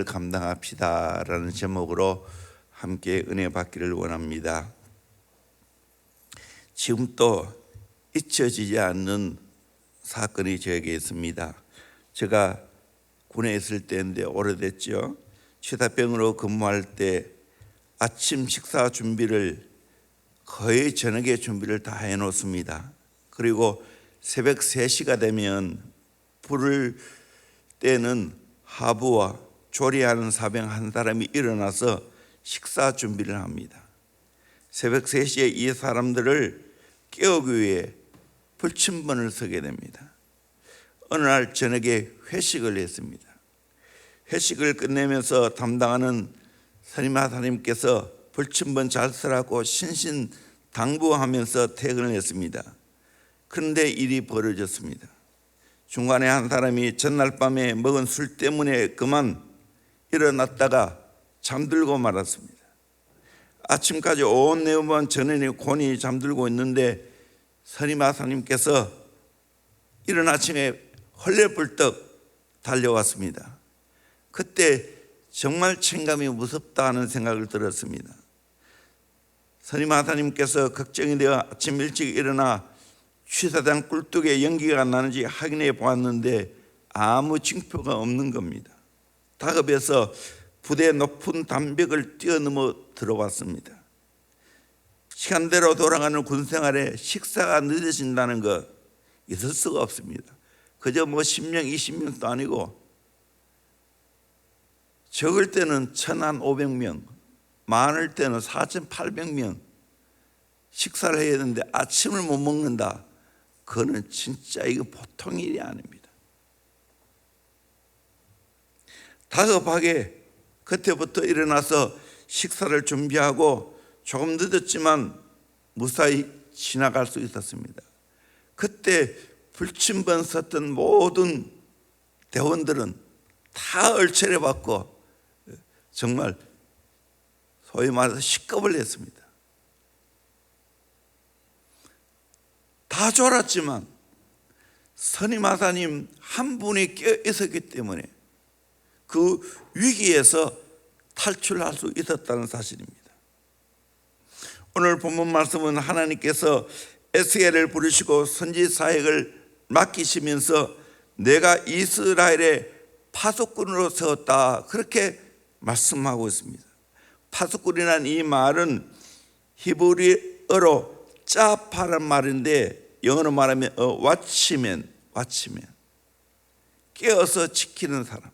감당합시다라는 제목으로 함께 은혜 받기를 원합니다. 지금 또 잊혀지지 않는 사건이 저에게 있습니다. 제가 군에 있을 때인데 오래됐죠. 취사병으로 근무할 때 아침 식사 준비를 거의 저녁에 준비를 다 해놓습니다. 그리고 새벽 3시가 되면 부를 때는 하부와 조리하는 사병 한 사람이 일어나서 식사 준비를 합니다. 새벽 3시에 이 사람들을 깨우기 위해 불침번을 서게 됩니다. 어느 날 저녁에 회식을 했습니다. 회식을 끝내면서 담당하는 선임하사님께서 불침번 잘 쓰라고 신신당부하면서 퇴근을 했습니다. 그런데 일이 벌어졌습니다. 중간에 한 사람이 전날 밤에 먹은 술 때문에 그만 일어났다가 잠들고 말았습니다. 아침까지 온 내음만 전원이 곤히 잠들고 있는데 선임하사님께서 이른 아침에 헐레벌떡 달려왔습니다. 그때 정말 책임감이 무섭다 하는 생각을 들었습니다. 선임하사님께서 걱정이 되어 아침 일찍 일어나 취사장 꿀뚝에 연기가 나는지 확인해 보았는데 아무 징표가 없는 겁니다. 다급해서 부대 높은 담벽을 뛰어넘어 들어왔습니다. 시간대로 돌아가는 군생활에 식사가 늦어진다는 것 있을 수가 없습니다. 그저 10명, 20명도 아니고 적을 때는 1,500명, 많을 때는 4,800명 식사를 해야 되는데 아침을 못 먹는다. 그거는 진짜 이거 보통 일이 아닙니다. 다급하게 그때부터 일어나서 식사를 준비하고 조금 늦었지만 무사히 지나갈 수 있었습니다. 그때 불침번 섰던 모든 대원들은 다 얼차려 받고 정말 소위 말해서 식겁을 했습니다. 다 졸았지만 선임하사님 한 분이 깨어 있었기 때문에 그 위기에서 탈출할 수 있었다는 사실입니다. 오늘 본문 말씀은 하나님께서 에스겔을 부르시고 선지 사역을 맡기시면서 내가 이스라엘의 파수꾼으로 세웠다 그렇게 말씀하고 있습니다. 파수꾼이라는 이 말은 히브리어로 짜파란 말인데 영어로 말하면 watchman, 깨어서 지키는 사람.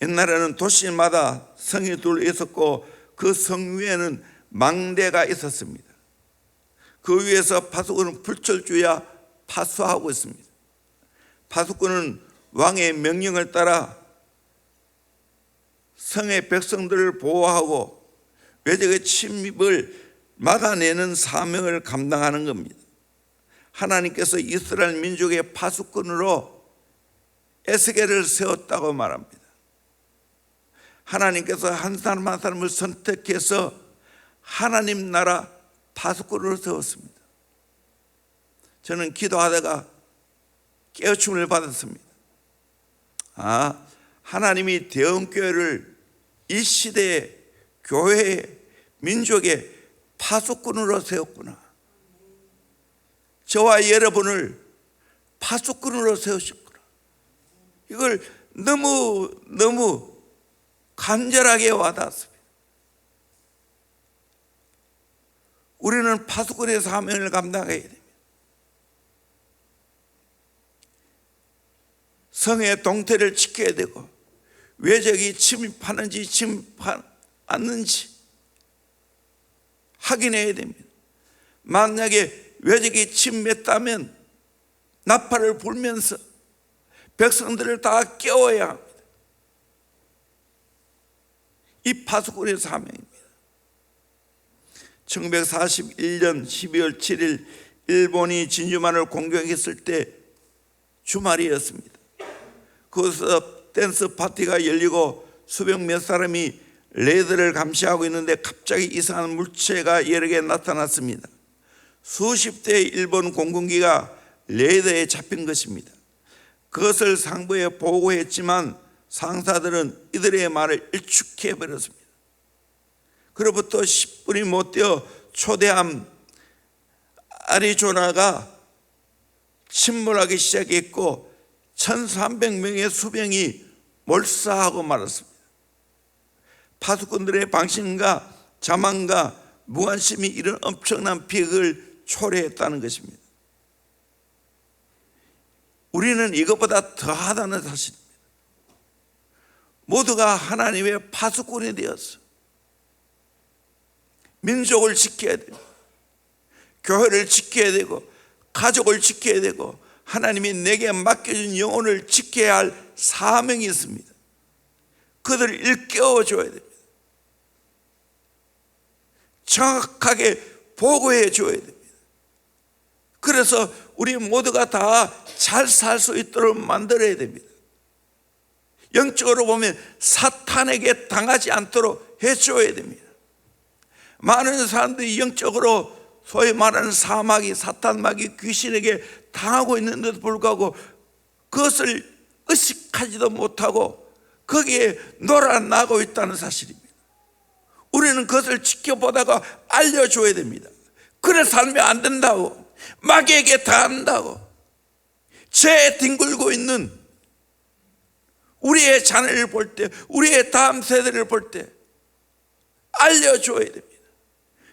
옛날에는 도시마다 성이 둘 있었고 그 성 위에는 망대가 있었습니다. 그 위에서 파수꾼은 불철주야 파수하고 있습니다. 파수꾼은 왕의 명령을 따라 성의 백성들을 보호하고 외적의 침입을 막아내는 사명을 감당하는 겁니다. 하나님께서 이스라엘 민족의 파수꾼으로 에스겔을 세웠다고 말합니다. 하나님께서 한 사람 한 사람을 선택해서 하나님 나라 파수꾼으로 세웠습니다. 저는 기도하다가 깨우침을 받았습니다. 하나님이 대형교회를 이 시대의 교회의 민족의 파수꾼으로 세웠구나. 저와 여러분을 파수꾼으로 세우셨구나. 이걸 너무 간절하게 와닿았습니다. 우리는 파수꾼의 사명을 감당해야 됩니다. 성의 동태를 지켜야 되고 외적이 침입하는지 침입하지 않는지 확인해야 됩니다. 만약에 외적이 침입했다면 나팔을 불면서 백성들을 다 깨워야 합니다. 이 파수꾼의 사명입니다. 1941년 12월 7일 일본이 진주만을 공격했을 때 주말이었습니다. 거기서 댄스 파티가 열리고 수백 몇 사람이 레이더를 감시하고 있는데 갑자기 이상한 물체가 여러 개 나타났습니다. 수십 대의 일본 공군기가 레이더에 잡힌 것입니다. 그것을 상부에 보고했지만 상사들은 이들의 말을 일축해 버렸습니다. 그로부터 10분이 못 되어 초대한 아리조나가 침몰하기 시작했고 1300명의 수병이 몰사하고 말았습니다. 파수꾼들의 방심과 자만과 무관심이 이런 엄청난 비극을 초래했다는 것입니다. 우리는 이것보다 더하다는 사실입니다. 모두가 하나님의 파수꾼이 되었어. 민족을 지켜야 되고, 교회를 지켜야 되고, 가족을 지켜야 되고, 하나님이 내게 맡겨준 영혼을 지켜야 할 사명이 있습니다. 그들을 일깨워 줘야 됩니다. 정확하게 보고해 줘야 됩니다. 그래서 우리 모두가 다 잘 살 수 있도록 만들어야 됩니다. 영적으로 보면 사탄에게 당하지 않도록 해줘야 됩니다. 많은 사람들이 영적으로 소위 말하는 사마귀, 사탄마귀, 귀신에게 당하고 있는데도 불구하고 그것을 의식하지도 못하고 거기에 놀아나고 있다는 사실입니다. 우리는 그것을 지켜보다가 알려줘야 됩니다. 그래 살면 안 된다고, 마귀에게 당한다고, 죄에 뒹굴고 있는 우리의 자녀를 볼 때, 우리의 다음 세대를 볼 때 알려줘야 됩니다.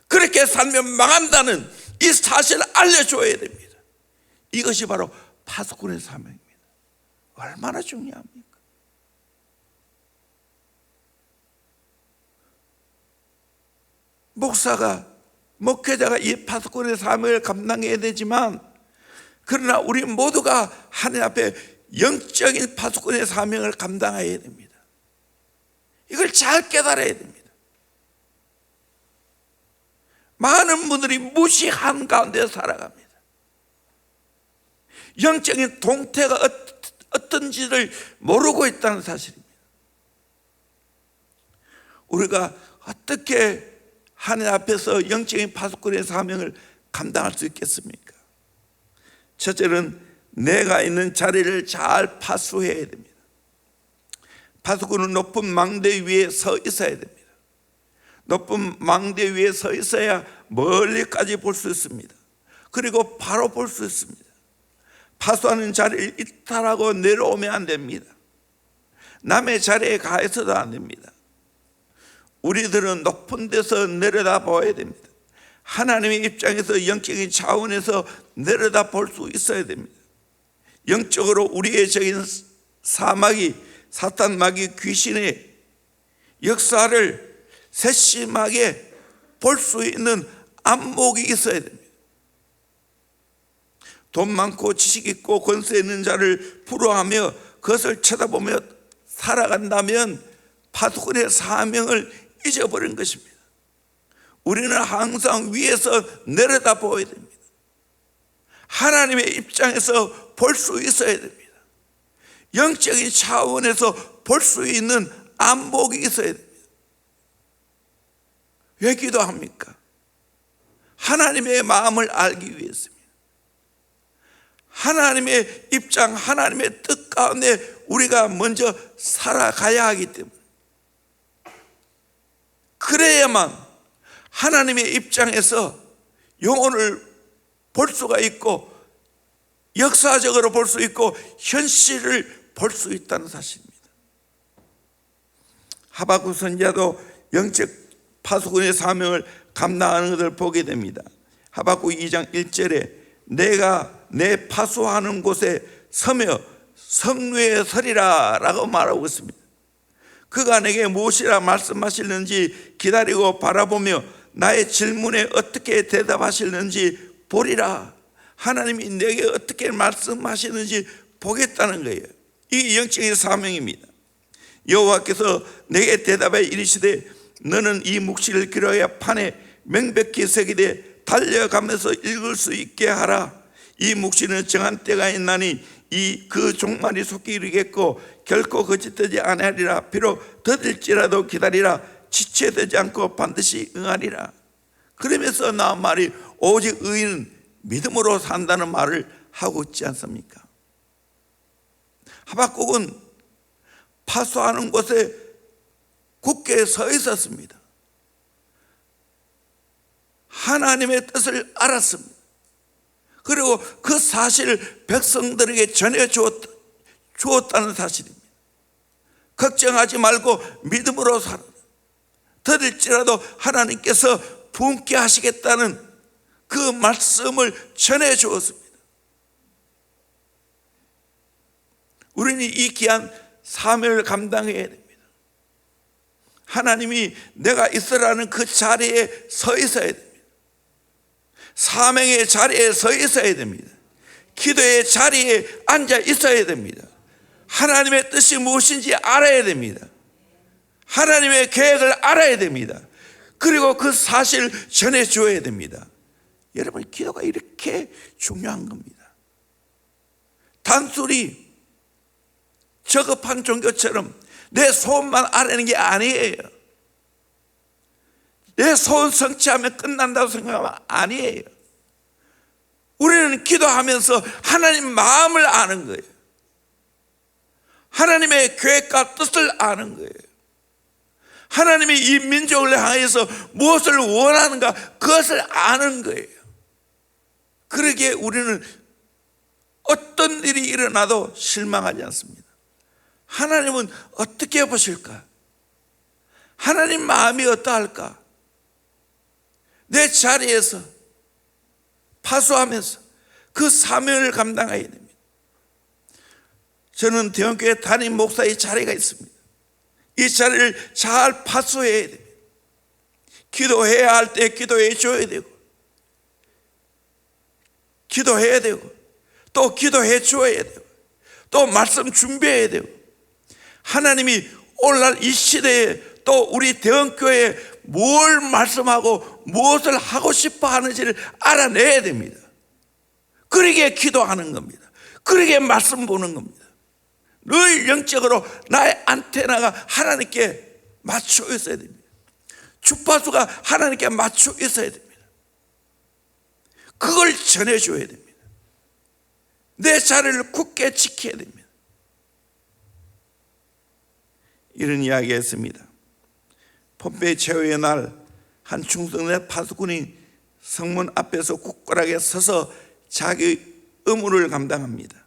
그렇게 살면 망한다는 이 사실을 알려줘야 됩니다. 이것이 바로 파수꾼의 사명입니다. 얼마나 중요합니까? 목사가, 목회자가 이 파수꾼의 사명을 감당해야 되지만, 그러나 우리 모두가 하나님 앞에 영적인 파수꾼의 사명을 감당해야 됩니다. 이걸 잘 깨달아야 됩니다. 많은 분들이 무시한 가운데 살아갑니다. 영적인 동태가 어떤지를 모르고 있다는 사실입니다. 우리가 어떻게 하나님 앞에서 영적인 파수꾼의 사명을 감당할 수 있겠습니까? 첫째는 내가 있는 자리를 잘 파수해야 됩니다. 파수꾼은 높은 망대 위에 서 있어야 됩니다. 높은 망대 위에 서 있어야 멀리까지 볼 수 있습니다. 그리고 바로 볼 수 있습니다. 파수하는 자리를 이탈하고 내려오면 안 됩니다. 남의 자리에 가 있어도 안 됩니다. 우리들은 높은 데서 내려다 봐야 됩니다. 하나님의 입장에서 영적인 차원에서 내려다 볼 수 있어야 됩니다. 영적으로 우리의 적인 사마귀, 사탄마귀, 귀신의 역사를 세심하게 볼 수 있는 안목이 있어야 됩니다. 돈 많고 지식 있고 권세 있는 자를 부러워하며 그것을 쳐다보며 살아간다면 파수꾼의 사명을 잊어버린 것입니다. 우리는 항상 위에서 내려다 보아야 됩니다. 하나님의 입장에서 볼 수 있어야 됩니다. 영적인 차원에서 볼 수 있는 안목이 있어야 됩니다. 왜 기도합니까? 하나님의 마음을 알기 위해서입니다. 하나님의 입장, 하나님의 뜻 가운데 우리가 먼저 살아가야 하기 때문에, 그래야만 하나님의 입장에서 영혼을 볼 수가 있고 역사적으로 볼 수 있고 현실을 볼 수 있다는 사실입니다. 하박국 선지자도 영적 파수꾼의 사명을 감당하는 것을 보게 됩니다. 하박국 2장 1절에 내가 내 파수하는 곳에 서며 성루에 서리라 라고 말하고 있습니다. 그가 내게 무엇이라 말씀하시는지 기다리고 바라보며 나의 질문에 어떻게 대답하시는지 보리라. 하나님이 내게 어떻게 말씀하시는지 보겠다는 거예요. 이 영적인 사명입니다. 여호와께서 내게 대답해 이르시되 너는 이 묵시를 기록하여 판에 명백히 새기되 달려가면서 읽을 수 있게 하라. 이 묵시는 정한 때가 있나니 그 종말이 속히 이르겠고 결코 거짓되지 아니하리라. 비록 더딜지라도 기다리라. 지체되지 않고 반드시 응하리라. 그러면서 나온 말이 오직 의인은 믿음으로 산다는 말을 하고 있지 않습니까? 하박국은 파수하는 곳에 굳게 서 있었습니다. 하나님의 뜻을 알았습니다. 그리고 그 사실을 백성들에게 전해 주었다는 사실입니다. 걱정하지 말고 믿음으로 살아. 더딜지라도 하나님께서 분께 하시겠다는 그 말씀을 전해 주었습니다. 우리는 이 귀한 사명을 감당해야 됩니다. 하나님이 내가 있으라는 그 자리에 서 있어야 됩니다. 사명의 자리에 서 있어야 됩니다. 기도의 자리에 앉아 있어야 됩니다. 하나님의 뜻이 무엇인지 알아야 됩니다. 하나님의 계획을 알아야 됩니다. 그리고 그 사실을 전해 주어야 됩니다. 여러분, 기도가 이렇게 중요한 겁니다. 단순히 저급한 종교처럼 내 소원만 아뢰는 게 아니에요. 내 소원 성취하면 끝난다고 생각하면 아니에요. 우리는 기도하면서 하나님 마음을 아는 거예요. 하나님의 계획과 뜻을 아는 거예요. 하나님이 이 민족을 향해서 무엇을 원하는가, 그것을 아는 거예요. 그러기에 우리는 어떤 일이 일어나도 실망하지 않습니다. 하나님은 어떻게 보실까? 하나님 마음이 어떠할까? 내 자리에서 파수하면서 그 사명을 감당해야 됩니다. 저는 대형교회 담임 목사의 자리가 있습니다. 이 자리를 잘 파수해야 됩니다. 기도해야 할 때 기도해 줘야 되고, 기도해야 되고, 또 기도해 줘야 되고, 또 말씀 준비해야 되고, 하나님이 오늘날 이 시대에 또 우리 대형교회에 뭘 말씀하고 무엇을 하고 싶어 하는지를 알아내야 됩니다. 그러기에 기도하는 겁니다. 그러기에 말씀 보는 겁니다. 늘 영적으로 나의 안테나가 하나님께 맞춰 있어야 됩니다. 주파수가 하나님께 맞춰 있어야 됩니다. 그걸 전해줘야 됩니다. 내 자리를 굳게 지켜야 됩니다. 이런 이야기 했습니다. 폼페이 최후의 날 한 충성된 파수꾼이 성문 앞에서 굳건하게 서서 자기 의무를 감당합니다.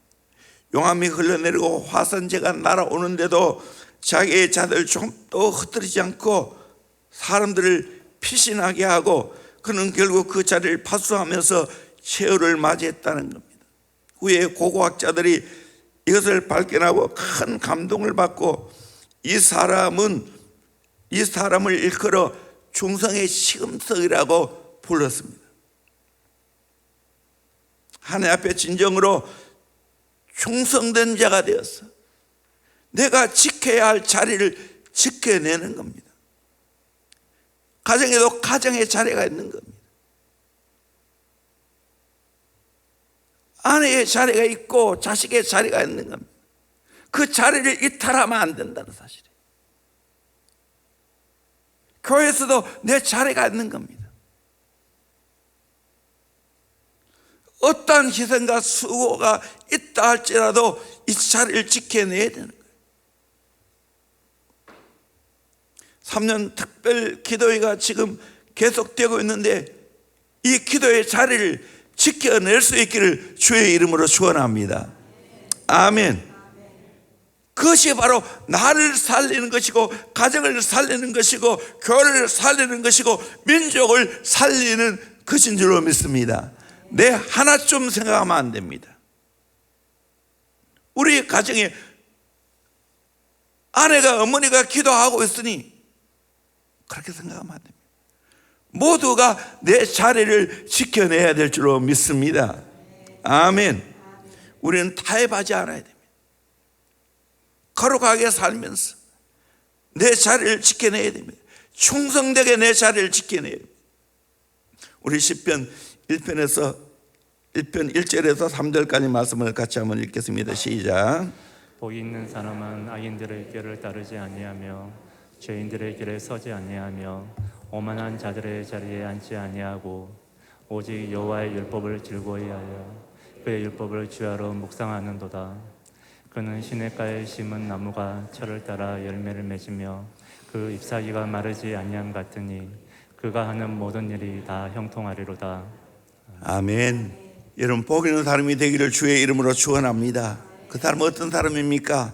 용암이 흘러내리고 화산재가 날아오는데도 자기의 자들 조금도 흩어지지 않고 사람들을 피신하게 하고, 그는 결국 그 자리를 파수하면서 최후를 맞이했다는 겁니다. 후에 고고학자들이 이것을 발견하고 큰 감동을 받고 이 사람을 일컬어 충성의 시금석이라고 불렀습니다. 하나님 앞에 진정으로 충성된 자가 되어서 내가 지켜야 할 자리를 지켜내는 겁니다. 가정에도 가정의 자리가 있는 겁니다. 아내의 자리가 있고 자식의 자리가 있는 겁니다. 그 자리를 이탈하면 안 된다는 사실이에요. 교회에서도 내 자리가 있는 겁니다. 어떠한 희생과 수고가 있다 할지라도 이 자리를 지켜내야 되는 거예요. 3년 특별 기도회가 지금 계속되고 있는데 이 기도의 자리를 지켜낼 수 있기를 주의 이름으로 축원합니다. 아멘. 그것이 바로 나를 살리는 것이고, 가정을 살리는 것이고, 교회를 살리는 것이고, 민족을 살리는 것인 줄로 믿습니다. 내 하나쯤 생각하면 안 됩니다. 우리 가정에 아내가, 어머니가 기도하고 있으니 그렇게 생각하면 안 됩니다. 모두가 내 자리를 지켜내야 될 줄로 믿습니다. 아멘. 우리는 타협하지 않아야 됩니다. 거룩하게 살면서 내 자리를 지켜내야 됩니다. 충성되게 내 자리를 지켜내야 됩니다. 우리 시편 1편 1절에서 3절까지 말씀을 같이 한번 읽겠습니다. 시작. 복이 있는 사람은 악인들의 길을 따르지 아니하며 죄인들의 길에 서지 아니하며 오만한 자들의 자리에 앉지 아니하고 오직 여호와의 율법을 즐거워하여 그의 율법을 주야로 묵상하는도다. 그는 시냇가에 심은 나무가 철을 따라 열매를 맺으며 그 잎사귀가 마르지 아니함 같으니 그가 하는 모든 일이 다 형통하리로다. 아멘. 여러분, 복 있는 사람이 되기를 주의 이름으로 축원합니다. 그 사람은 어떤 사람입니까?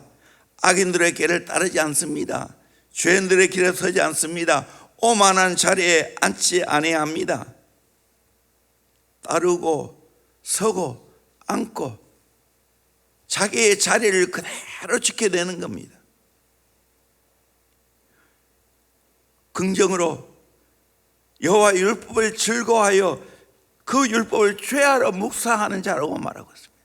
악인들의 길을 따르지 않습니다. 죄인들의 길에 서지 않습니다. 오만한 자리에 앉지 아니합니다. 따르고 서고 앉고 자기의 자리를 그대로 지켜내는 겁니다. 긍정으로 여호와 율법을 즐거워하여 그 율법을 죄하러 묵상하는 자라고 말하고 있습니다.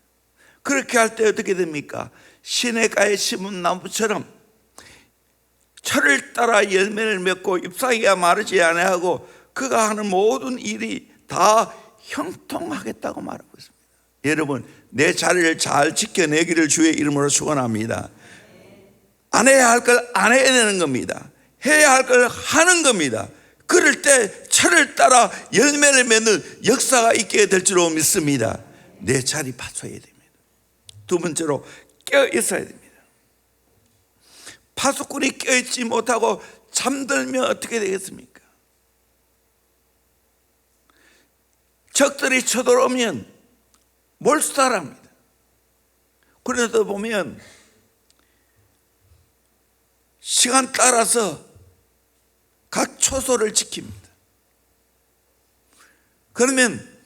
그렇게 할 때 어떻게 됩니까? 시냇가에 심은 나무처럼 철을 따라 열매를 맺고 잎사귀가 마르지 아니하고 그가 하는 모든 일이 다 형통하겠다고 말하고 있습니다. 여러분, 내 자리를 잘 지켜내기를 주의 이름으로 축원합니다. 안 해야 할 걸 안 해야 되는 겁니다. 해야 할 걸 하는 겁니다. 그럴 때 철을 따라 열매를 맺는 역사가 있게 될 줄로 믿습니다. 내 자리 파서야 됩니다. 두 번째로 깨어 있어야 됩니다. 파수꾼이 깨어있지 못하고 잠들면 어떻게 되겠습니까? 적들이 쳐들어오면 몰살합니다. 그래서 보면 시간 따라서 각 초소를 지킵니다. 그러면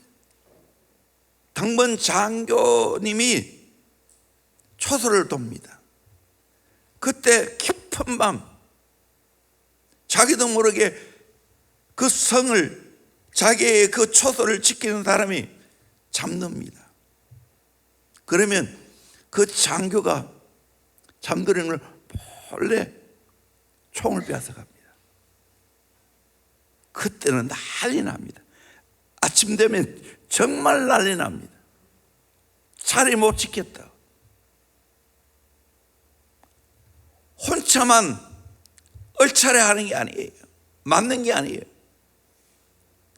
당번 장교님이 초소를 돕니다. 그때 깊은 밤 자기도 모르게 그 성을, 자기의 그 초소를 지키는 사람이 잠듭니다. 그러면 그 장교가 잠드는 걸 몰래 총을 빼앗아갑니다. 그때는 난리 납니다. 아침 되면 정말 난리 납니다. 자리 못 지켰다. 혼자만 얼차례 하는 게 아니에요. 맞는 게 아니에요.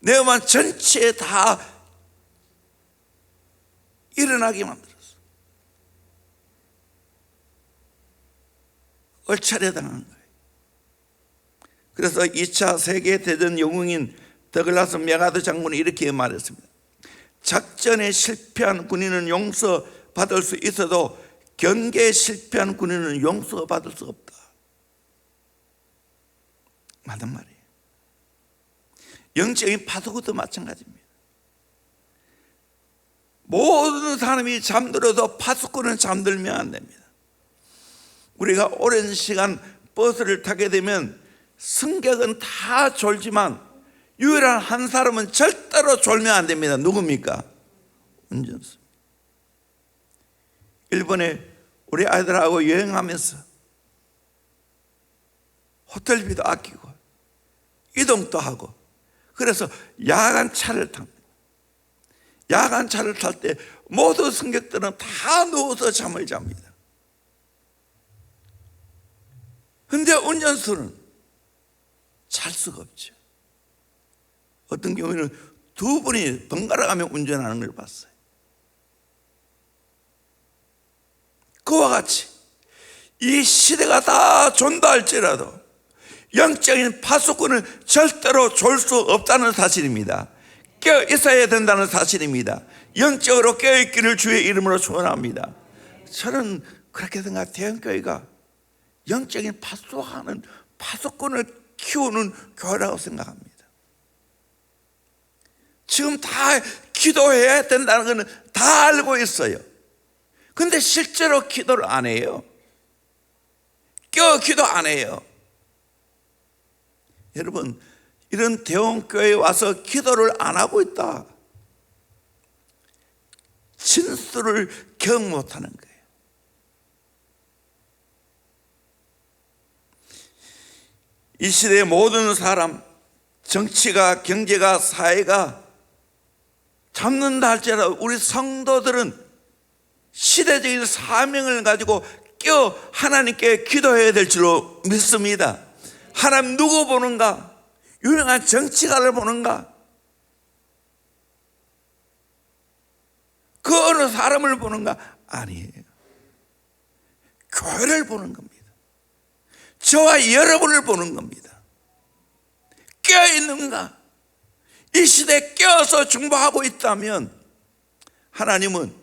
내가만 전체에 다 일어나게 만들었어. 얼차례 당한 거예요. 그래서 2차 세계대전 영웅인 더글라스 메가드 장군이 이렇게 말했습니다. 작전에 실패한 군인은 용서받을 수 있어도 경계에 실패한 군인은 용서받을 수 없다. 맞는 말이에요. 영적인 파수꾼도 마찬가지입니다. 모든 사람이 잠들어도 파수꾼은 잠들면 안 됩니다. 우리가 오랜 시간 버스를 타게 되면 승객은 다 졸지만 유일한 한 사람은 절대로 졸면 안 됩니다. 누굽니까? 운전수. 일본에 우리 아이들하고 여행하면서 호텔비도 아끼고 이동도 하고 그래서 야간 차를 탑니다. 야간 차를 탈 때 모든 승객들은 다 누워서 잠을 잡니다. 그런데 운전수는 잘 수가 없죠. 어떤 경우에는 두 분이 번갈아 가며 운전하는 걸 봤어요. 그와 같이 이 시대가 다 존다 할지라도 영적인 파수꾼은 절대로 졸 수 없다는 사실입니다. 깨어 있어야 된다는 사실입니다. 영적으로 깨어 있기를 주의 이름으로 축원합니다. 저는 그렇게 생각해요. 대형교회가 영적인 파수하는 파수꾼을 키우는 교회라고 생각합니다. 지금 다 기도해야 된다는 것은 다 알고 있어요. 근데 실제로 기도를 안 해요. 깨어 기도 안 해요. 여러분, 이런 대형교회에 와서 기도를 안 하고 있다. 진수를 경 못하는 거예요. 이 시대의 모든 사람, 정치가, 경제가, 사회가 잡는다 할지라도 우리 성도들은 시대적인 사명을 가지고 깨어 하나님께 기도해야 될 줄로 믿습니다. 하나님 누구 보는가? 유명한 정치가를 보는가? 그 어느 사람을 보는가? 아니에요. 교회를 보는 겁니다. 저와 여러분을 보는 겁니다. 깨어있는가? 이 시대에 깨어서 중보하고 있다면 하나님은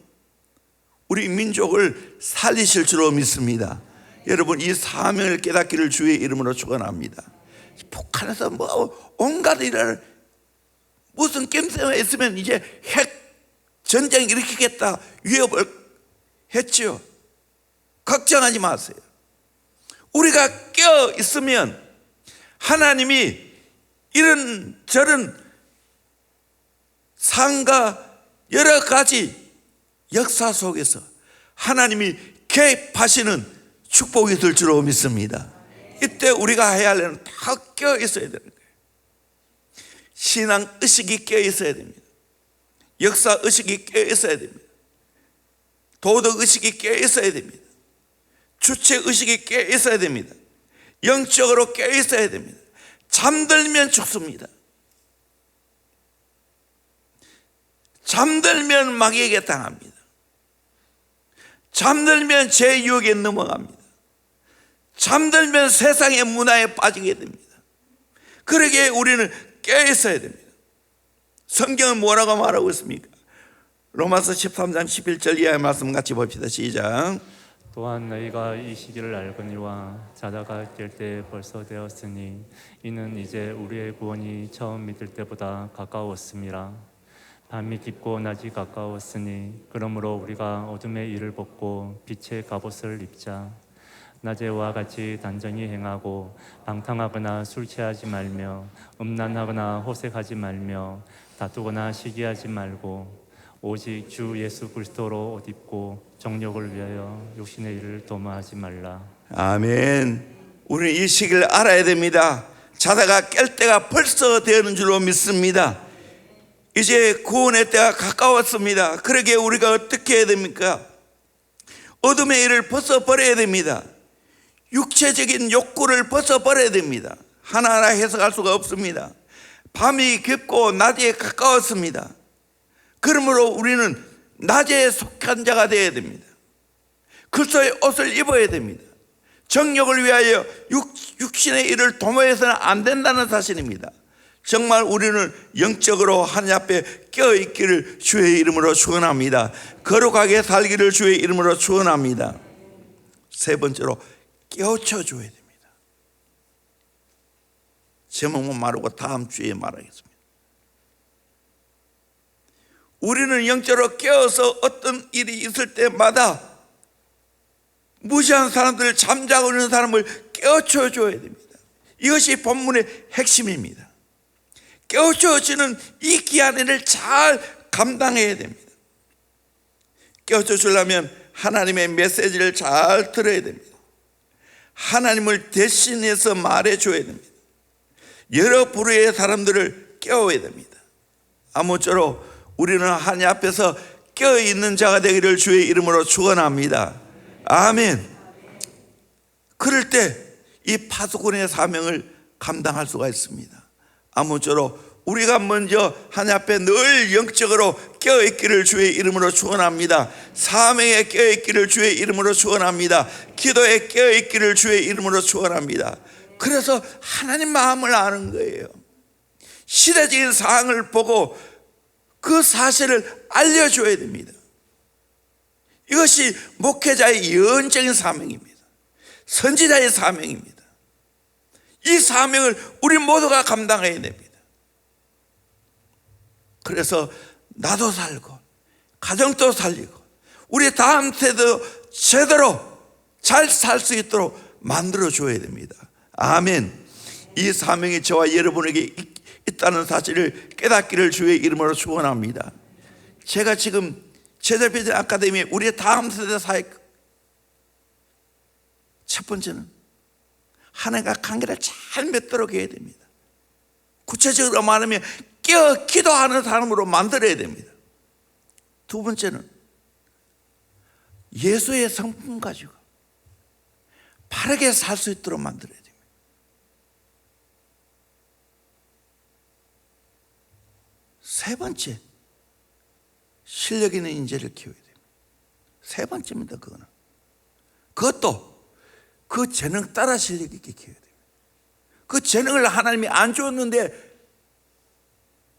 우리 민족을 살리실 줄로 믿습니다. 여러분, 이 사명을 깨닫기를 주의 이름으로 축원합니다. 북한에서 뭐 온갖 일을 무슨 낌새가 있으면 이제 핵 전쟁 일으키겠다 위협을 했지요. 걱정하지 마세요. 우리가 깨어 있으면 하나님이 이런 저런 상과 여러 가지 역사 속에서 하나님이 개입하시는 축복이 될 줄로 믿습니다. 이때 우리가 해야 할 일은 다 깨어 있어야 되는 거예요. 신앙 의식이 깨어 있어야 됩니다. 역사 의식이 깨어 있어야 됩니다. 도덕 의식이 깨어 있어야 됩니다. 주체 의식이 깨어 있어야 됩니다. 영적으로 깨어 있어야 됩니다. 잠들면 죽습니다. 잠들면 마귀에게 당합니다. 잠들면 제 유혹에 넘어갑니다. 잠들면 세상의 문화에 빠지게 됩니다. 그러기에 우리는 깨어 있어야 됩니다. 성경은 뭐라고 말하고 있습니까? 로마서 13장 11절 이하의 말씀 같이 봅시다. 시작. 또한 너희가 이 시기를 알거니와 자다가 깰 때 벌써 되었으니 이는 이제 우리의 구원이 처음 믿을 때보다 가까웠음이라. 밤이 깊고 낮이 가까웠으니 그러므로 우리가 어둠의 일을 벗고 빛의 갑옷을 입자. 낮에와 같이 단정히 행하고 방탕하거나 술 취하지 말며 음란하거나 호색하지 말며 다투거나 시기하지 말고 오직 주 예수 그리스도로 옷 입고 정욕을 위하여 육신의 일을 도모하지 말라. 아멘. 우리는 이 시기를 알아야 됩니다. 자다가 깰 때가 벌써 되는 줄로 믿습니다. 이제 구원의 때가 가까웠습니다. 그러기에 우리가 어떻게 해야 됩니까? 어둠의 일을 벗어버려야 됩니다. 육체적인 욕구를 벗어버려야 됩니다. 하나하나 해석할 수가 없습니다. 밤이 깊고 낮에 가까웠습니다. 그러므로 우리는 낮에 속한 자가 되어야 됩니다. 그리스도의 옷을 입어야 됩니다. 정욕을 위하여 육신의 일을 도모해서는 안 된다는 사실입니다. 정말 우리는 영적으로 하나님 앞에 깨어있기를 주의 이름으로 축원합니다. 거룩하게 살기를 주의 이름으로 축원합니다. 세 번째로 깨우쳐 줘야 됩니다. 제목은 말하고 다음 주에 말하겠습니다. 우리는 영적으로 깨어서 어떤 일이 있을 때마다 무시한 사람들, 잠자고 있는 사람을 깨우쳐 줘야 됩니다. 이것이 본문의 핵심입니다. 깨우쳐지는 이 귀한 일을 잘 감당해야 됩니다. 깨우쳐 주려면 하나님의 메시지를 잘 들어야 됩니다. 하나님을 대신해서 말해줘야 됩니다. 여러 부류의 사람들을 깨워야 됩니다. 아무쪼록 우리는 하나님 앞에서 깨어있는 자가 되기를 주의 이름으로 축원합니다. 아멘. 그럴 때 이 파수꾼의 사명을 감당할 수가 있습니다. 아무쪼록 우리가 먼저 하나님 앞에 늘 영적으로 깨어있기를 주의 이름으로 축원합니다. 사명에 깨어있기를 주의 이름으로 축원합니다. 기도에 깨어있기를 주의 이름으로 축원합니다. 그래서 하나님 마음을 아는 거예요. 시대적인 상황을 보고 그 사실을 알려줘야 됩니다. 이것이 목회자의 예언적인 사명입니다. 선지자의 사명입니다. 이 사명을 우리 모두가 감당해야 됩니다. 그래서 나도 살고 가정도 살리고 우리 다음 세대도 제대로 잘 살 수 있도록 만들어줘야 됩니다. 아멘. 이 사명이 저와 여러분에게 있다는 사실을 깨닫기를 주의 이름으로 축원합니다. 제가 지금 제자비전 아카데미 우리의 다음 세대 사회 첫 번째는 하나님과 관계를 잘 맺도록 해야 됩니다. 구체적으로 말하면 깨어 기도하는 사람으로 만들어야 됩니다. 두 번째는 예수의 성품 가지고 바르게 살 수 있도록 만들어야 됩니다. 세 번째, 실력 있는 인재를 키워야 됩니다. 세 번째입니다. 그거는 그것도 그 재능 따라 실력 있게 키워야 돼요. 그 재능을 하나님이 안 줬는데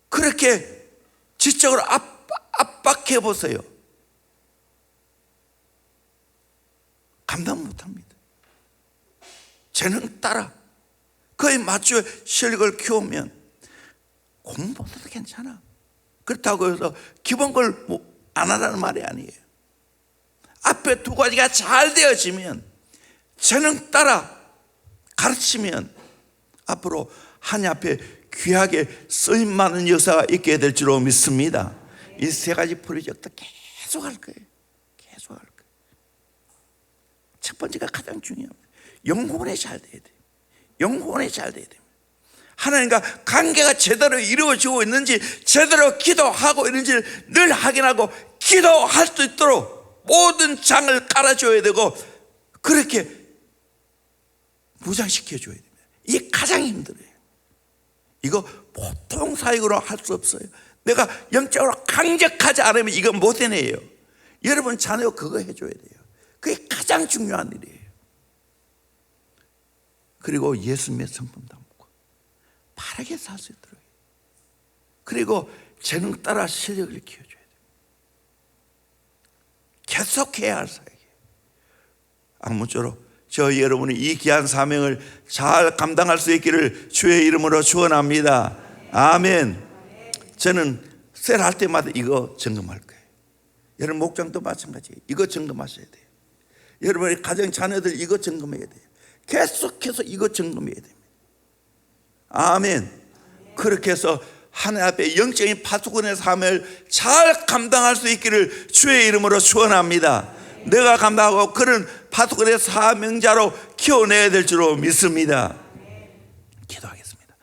그렇게 지적으로 압박해 보세요. 감당 못합니다. 재능 따라 그에 맞춰 실력을 키우면 공부도 괜찮아. 그렇다고 해서 기본 걸 안 하라는 말이 아니에요. 앞에 두 가지가 잘 되어지면, 재능 따라 가르치면 앞으로 하나님 앞에 귀하게 쓰임 많은 역사가 있게 될 줄로 믿습니다. 이 세 가지 프로젝트 계속 할 거예요. 계속 할 거예요. 첫 번째가 가장 중요합니다. 영혼이 잘 돼야 돼요. 영혼이 잘 돼야 돼요. 하나님과 관계가 제대로 이루어지고 있는지, 제대로 기도하고 있는지를 늘 확인하고 기도할 수 있도록 모든 장을 깔아줘야 되고, 그렇게 무장시켜줘야 됩니다. 이게 가장 힘들어요. 이거 보통 사역으로 할 수 없어요. 내가 영적으로 강력하지 않으면 이거 못 해내요. 여러분 자녀 그거 해줘야 돼요. 그게 가장 중요한 일이에요. 그리고 예수님의 성품 담고 바르게 살 수 있도록, 그리고 재능 따라 실력을 키워줘야 돼요. 계속해야 할 사역이에요. 아무쪼록 저 여러분이 이 귀한 사명을 잘 감당할 수 있기를 주의 이름으로 축원합니다. 아멘. 저는 셀 할 때마다 이거 점검할 거예요. 여러분 목장도 마찬가지예요. 이거 점검하셔야 돼요. 여러분의 가정 자녀들 이거 점검해야 돼요. 계속해서 이거 점검해야 됩니다. 아멘. 그렇게 해서 하나님 앞에 영적인 파수꾼의 삶을 잘 감당할 수 있기를 주의 이름으로 축원합니다. 내가 감당하고 그런 파수꾼의 사명자로 키워내야 될 줄로 믿습니다. 기도하겠습니다.